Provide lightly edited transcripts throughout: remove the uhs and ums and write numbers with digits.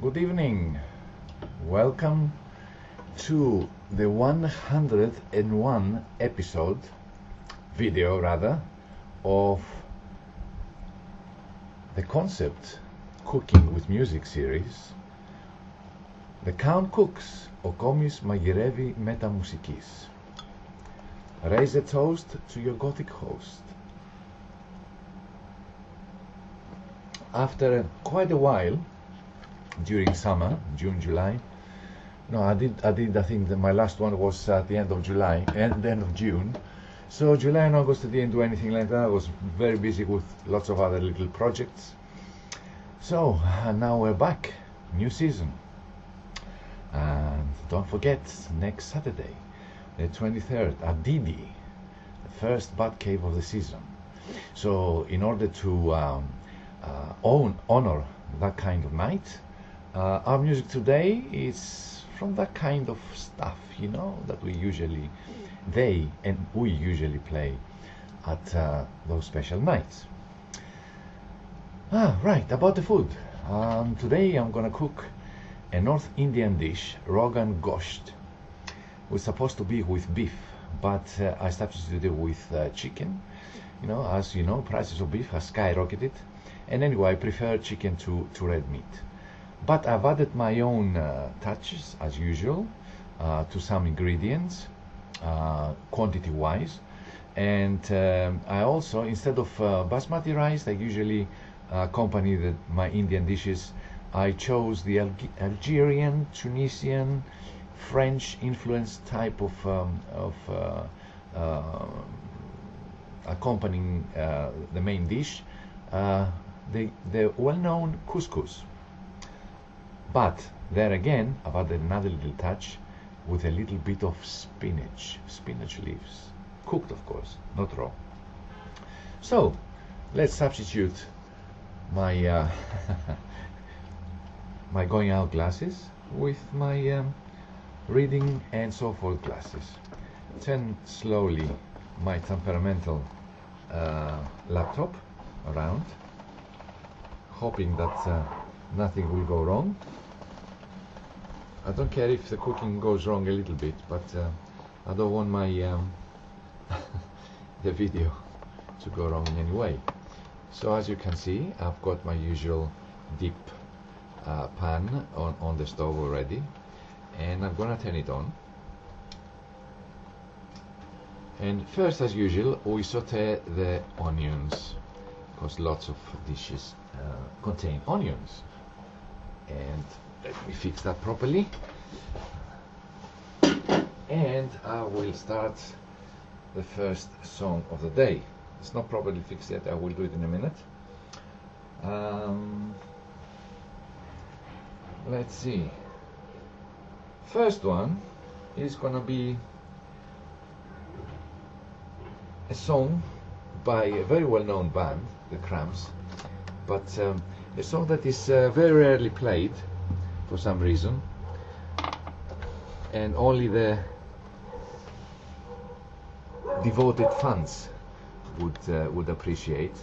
Good evening. Welcome to the 101 episode, video rather, of the concept Cooking with Music series. The Count cooks, ο Κόμις μαγειρεύει με τα μουσικής. Raise a toast to your gothic host. After quite a while, during summer, June, July, no, I think that my last one was at the end of July, and the end of June. So July and August I didn't do anything like that. I was very busy with lots of other little projects. So now we're back, new season. And don't forget, next Saturday, the 23rd, at Didi, the first bat cave of the season. So in order to honor that kind of night, our music today is from that kind of stuff, you know, that we usually play at those special nights. Right, about the food. Today I'm gonna cook a North Indian dish, ROGHAN GOSHT. It was supposed to be with beef, but I substituted it with chicken. You know, as you know, prices of beef have skyrocketed, and anyway, I prefer chicken to red meat. But I've added my own touches, as usual, to some ingredients, quantity-wise. And I also, instead of basmati rice, I usually accompany my Indian dishes. I chose the Algerian, Tunisian, French influenced type of accompanying the main dish, the well-known Cous Cous. But there again, I've added another little touch with a little bit of spinach leaves, cooked of course, not raw. So let's substitute my my going out glasses with my reading and so forth glasses. Turn slowly my temperamental laptop around, hoping that nothing will go wrong. I don't care if the cooking goes wrong a little bit, but I don't want my the video to go wrong in any way. So as you can see, I've got my usual deep pan on the stove already, and I'm gonna turn it on. And first, as usual, we saute the onions, because lots of dishes contain onions. And let me fix that properly. And I will start the first song of the day. It's not properly fixed yet, I will do it in a minute. Let's see. First one is gonna be a song by a very well-known band, the Cramps, but a song that is very rarely played for some reason, and only the devoted fans would appreciate.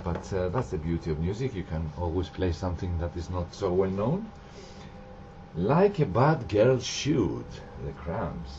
But that's the beauty of music. You can always play something that is not so well known. Like a Bad Girl Should, the Cramps.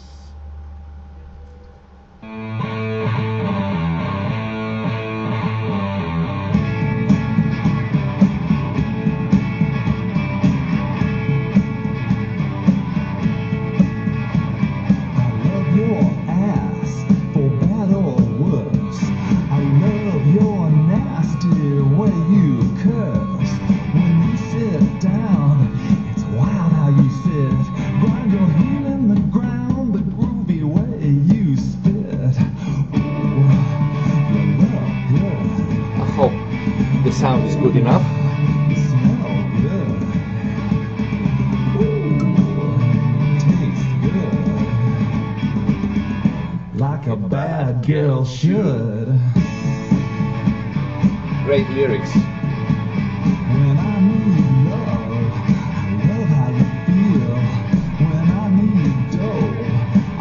The sound is good enough. Smell good. Taste good. Like a bad girl should. Great lyrics. When I need love, I love how you feel. When I need dough,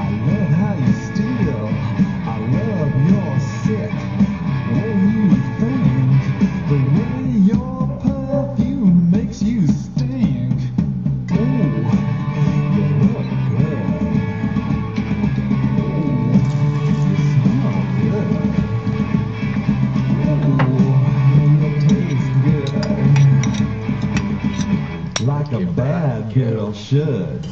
I love how you steal. I love your sick way you think. The way your perfume makes you stink. like a bad girl should.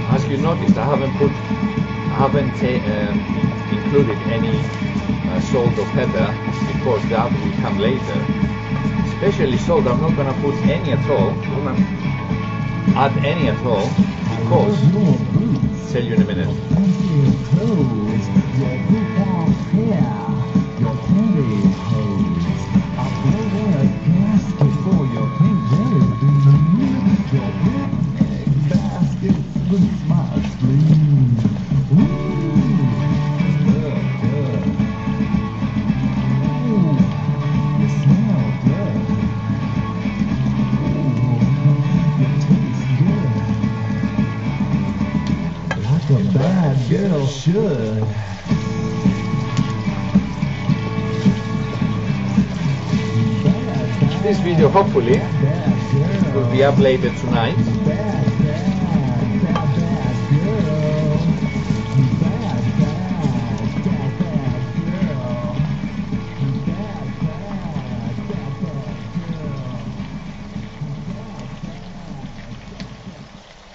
As you noticed, I haven't included any salt or pepper because that will come later. Especially salt, I'm not gonna put any at all. I'm gonna add any at all because I'll tell you in a minute. Girl should. This video hopefully will be uploaded tonight.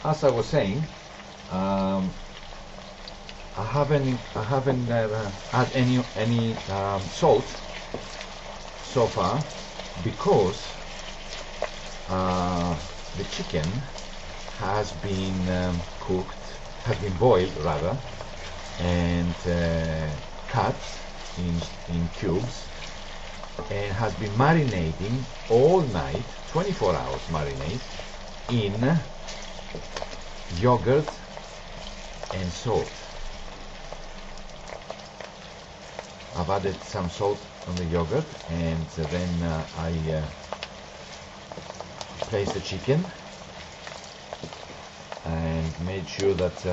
As I was saying, I haven't had any salt so far because the chicken has been has been boiled rather, and cut in cubes, and has been marinating all night, 24 hours marinade, in yogurt and salt. I've added some salt on the yogurt, and then I placed the chicken and made sure that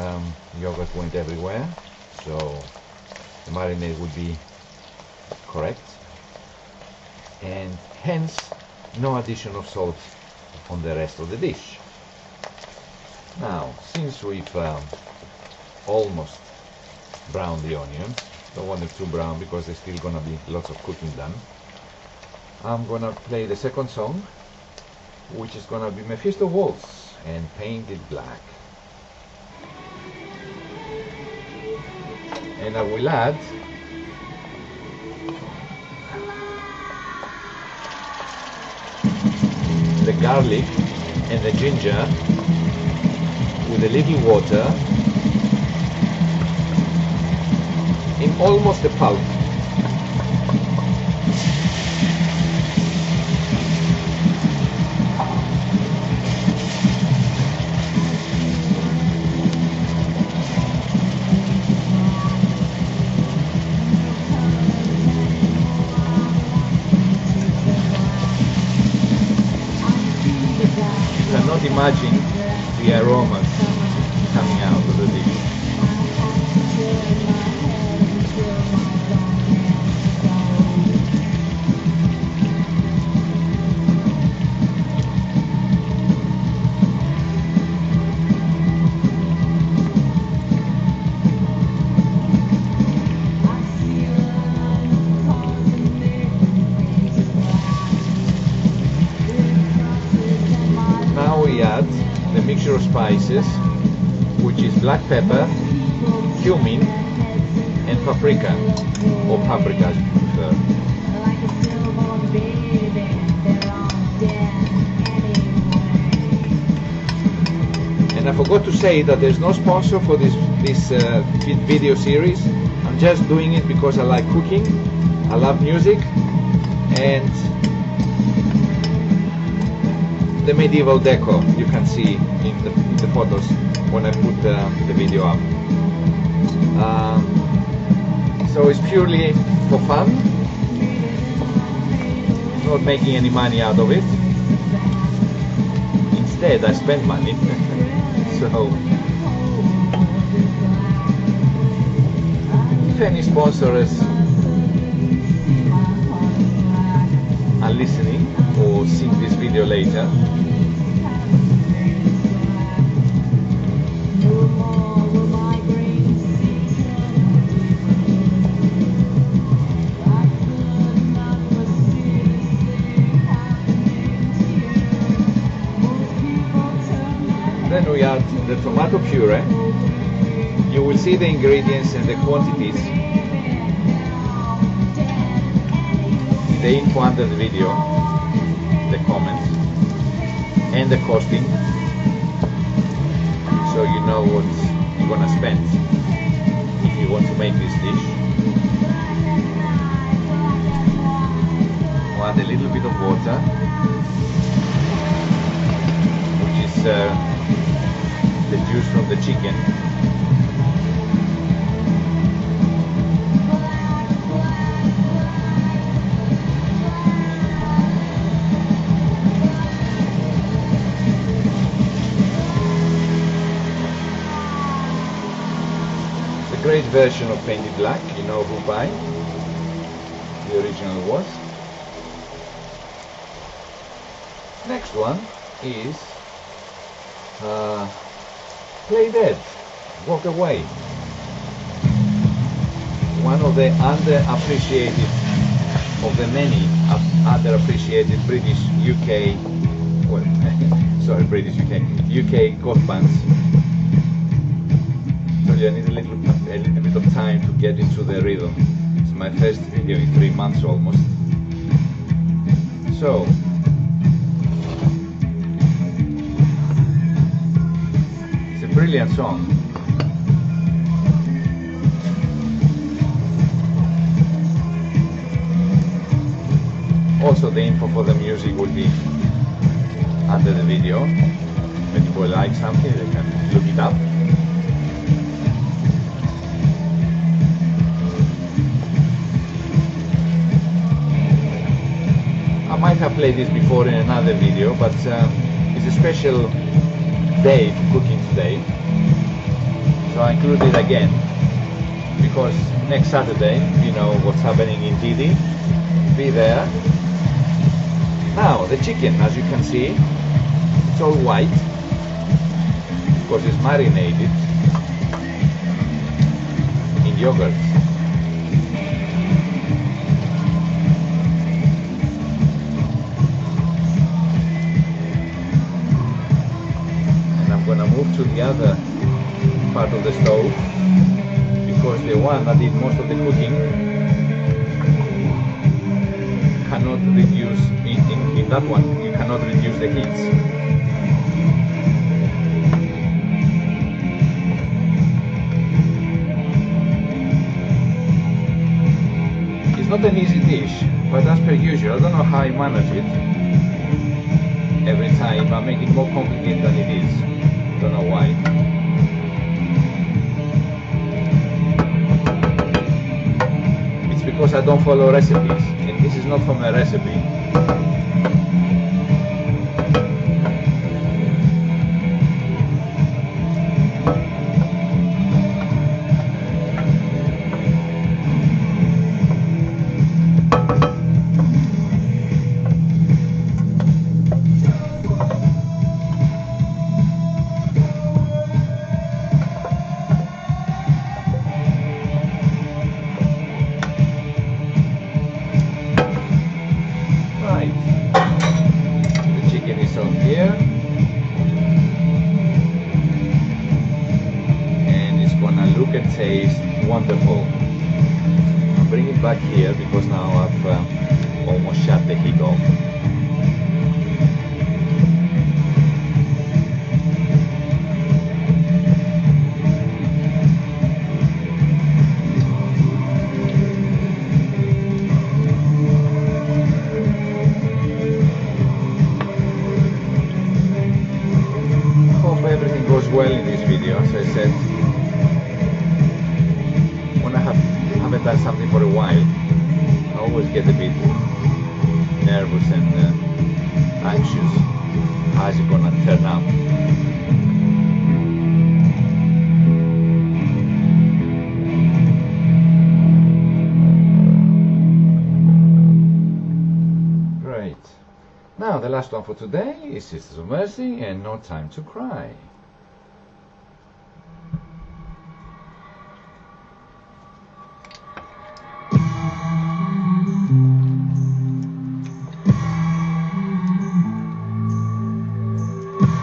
yogurt went everywhere, so the marinade would be correct, and hence no addition of salt on the rest of the dish. Now, since we've almost browned the onions, don't want them too brown because there's still gonna be lots of cooking done, I'm gonna play the second song, which is gonna be Mephisto Waltz and Paint It Black. And I will add the garlic and the ginger with a little water in almost the pulp. You cannot imagine the aromas coming out of the dish. Now we add the mixture of spices, which is black pepper, cumin, and paprika, or paprika as you prefer. And I forgot to say that there's no sponsor for this video series. I'm just doing it because I like cooking, I love music, and the medieval decor you can see in the photos when I put the video up. So it's purely for fun, not making any money out of it. Instead, I spend money. So if any sponsors listening or seeing this video later. Then we add the tomato puree. You will see the ingredients and the quantities in the info under the video, the comments, and the costing, so you know what you're gonna spend if you want to make this dish. We'll add a little bit of water, which is the juice from the chicken. It's a great version of Painted Black, you know who by the original was. Next one is Play Dead, Walk Away. One of the underappreciated, of the many underappreciated British UK, well, sorry, British UK goth bands. So I need a little bit of time to get into the rhythm. It's my first video in 3 months almost. So brilliant song. Also the info for the music will be under the video. When people like something they can look it up. I might have played this before in another video, but it's a special day for cooking today, so I include it again because next Saturday, you know what's happening in DD. Be there. Now the chicken, as you can see, it's all white because it's marinated in yogurt. I'm gonna move to the other part of the stove because the one that did most of the cooking cannot reduce, in that one you cannot reduce the heat. It's not an easy dish, but as per usual, I don't know how I manage it. Every time I make it more complicated than it is. Don't know why. It's because I don't follow recipes, and this is not from a recipe. Taste wonderful. I'll bring it back here because now I've almost shut the heat off. Hope everything goes well in this video. As I said, haven't done something for a while, I always get a bit nervous and anxious. How's it gonna turn out? Right. Now the last one for today is Sisters of Mercy and No Time to Cry.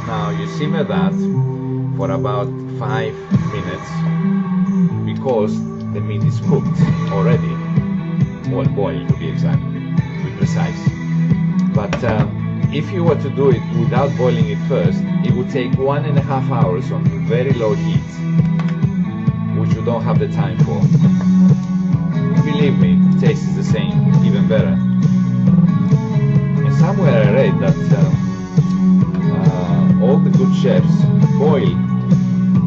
Now you simmer that for about 5 minutes because the meat is cooked already, or boiled to be exact, to be precise. But if you were to do it without boiling it first, it would take 1.5 hours on very low heat, which you don't have the time for. Believe me, the taste is the same, even better. And somewhere I read that all the good chefs boil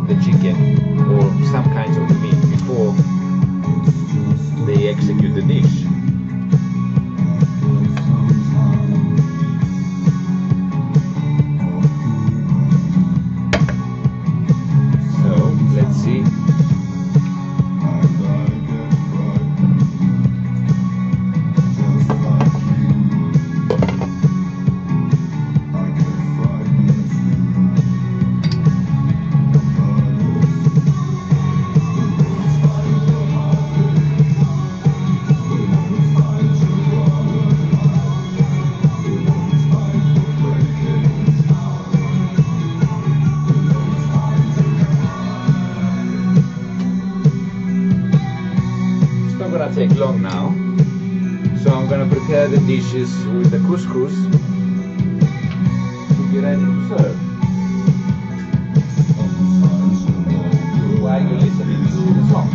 the chicken or some kinds of the meat before they execute the dish. So let's see. Take long now, so I'm gonna prepare the dishes with the couscous to be ready to serve. While you're listening to the song.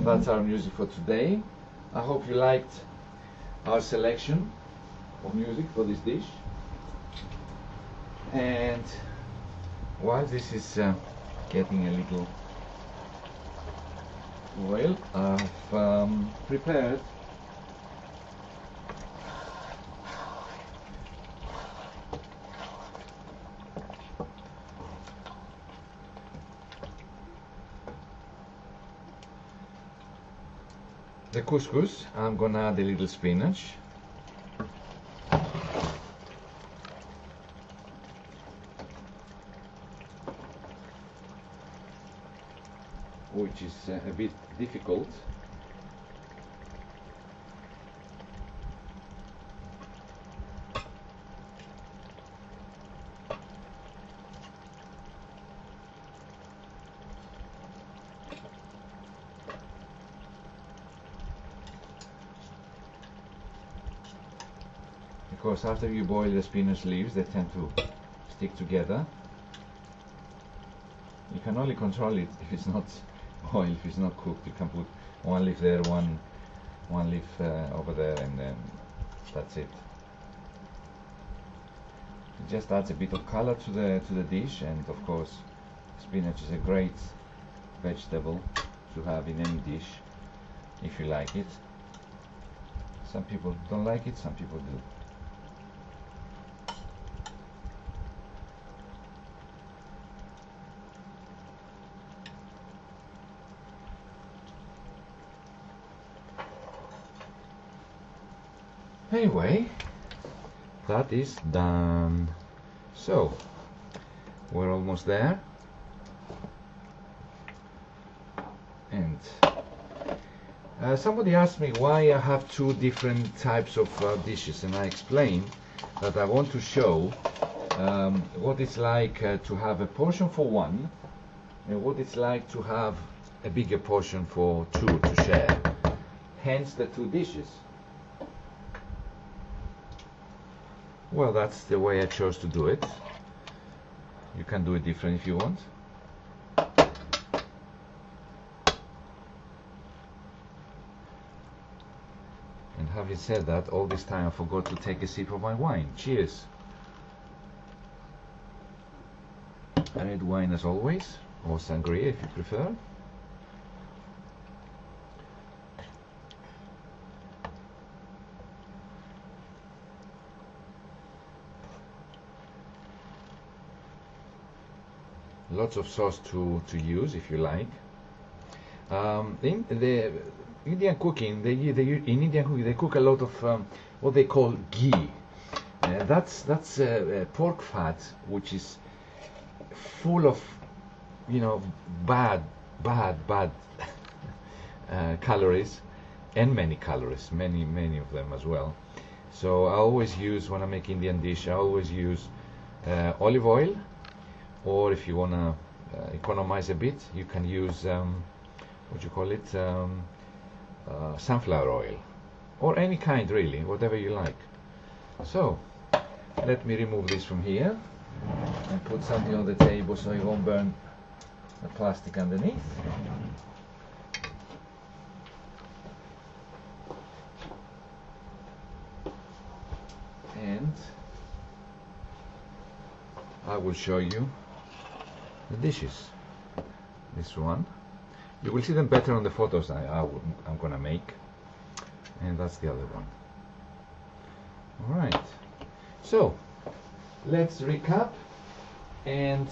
That's our music for today. I hope you liked our selection of music for this dish. And while this is getting a little oil, I've prepared the couscous. I'm gonna add a little spinach, which is a bit difficult. because after you boil the spinach leaves, they tend to stick together. You can only control it if it's not boiled, if it's not cooked. You can put one leaf there, one leaf over there, and then that's it. It just adds a bit of color to the dish, and of course, spinach is a great vegetable to have in any dish if you like it. Some people don't like it, some people do. Anyway, that is done. So we're almost there, and somebody asked me why I have two different types of dishes, and I explained that I want to show what it's like to have a portion for one, and what it's like to have a bigger portion for two to share, hence the two dishes. Well, that's the way I chose to do it. You can do it different if you want. And having said that, all this time I forgot to take a sip of my wine. Cheers. Red wine as always, or sangria if you prefer. Lots of sauce to use if you like. In the Indian cooking, in Indian cooking they cook a lot of what they call ghee. That's pork fat, which is full of, you know, bad calories, and many calories, many of them as well. So I always use, when I make Indian dish, I always use olive oil. Or if you want to economize a bit, you can use what you call it, sunflower oil, or any kind really, whatever you like. So let me remove this from here and put something on the table so it won't burn the plastic underneath. And I will show you the dishes. This one, you will see them better on the photos I'm gonna make, and that's the other one. All right, so let's recap, and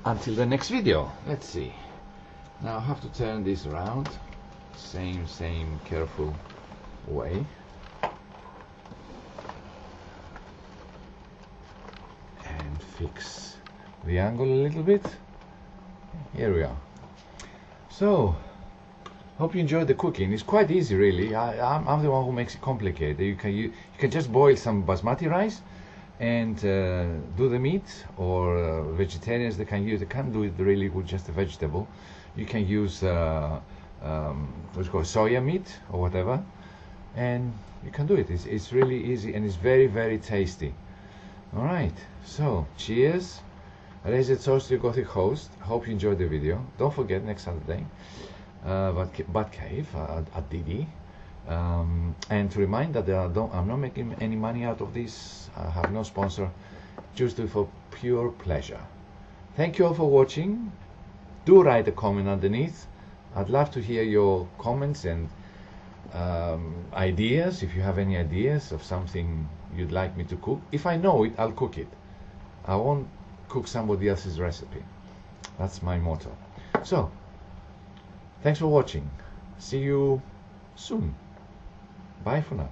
until the next video. Let's see, now I have to turn this around, same careful way. Fix the angle a little bit. Here we are. So hope you enjoyed the cooking. It's quite easy really. I'm the one who makes it complicated. You can just boil some basmati rice and do the meat, or vegetarians they can do it really with just a vegetable. You can use what's called soya meat or whatever, and you can do it. It's really easy, and it's very tasty. Alright, so cheers. Raise toast to your Gothic host. Hope you enjoyed the video. Don't forget, next Saturday, Bat Cave at Didi. And to remind that I'm not making any money out of this. I have no sponsor. Just do it for pure pleasure. Thank you all for watching. Do write a comment underneath. I'd love to hear your comments and ideas. If you have any ideas of something you'd like me to cook, if I know it, I'll cook it. I won't cook somebody else's recipe. That's my motto. So thanks for watching. See you soon. Bye for now.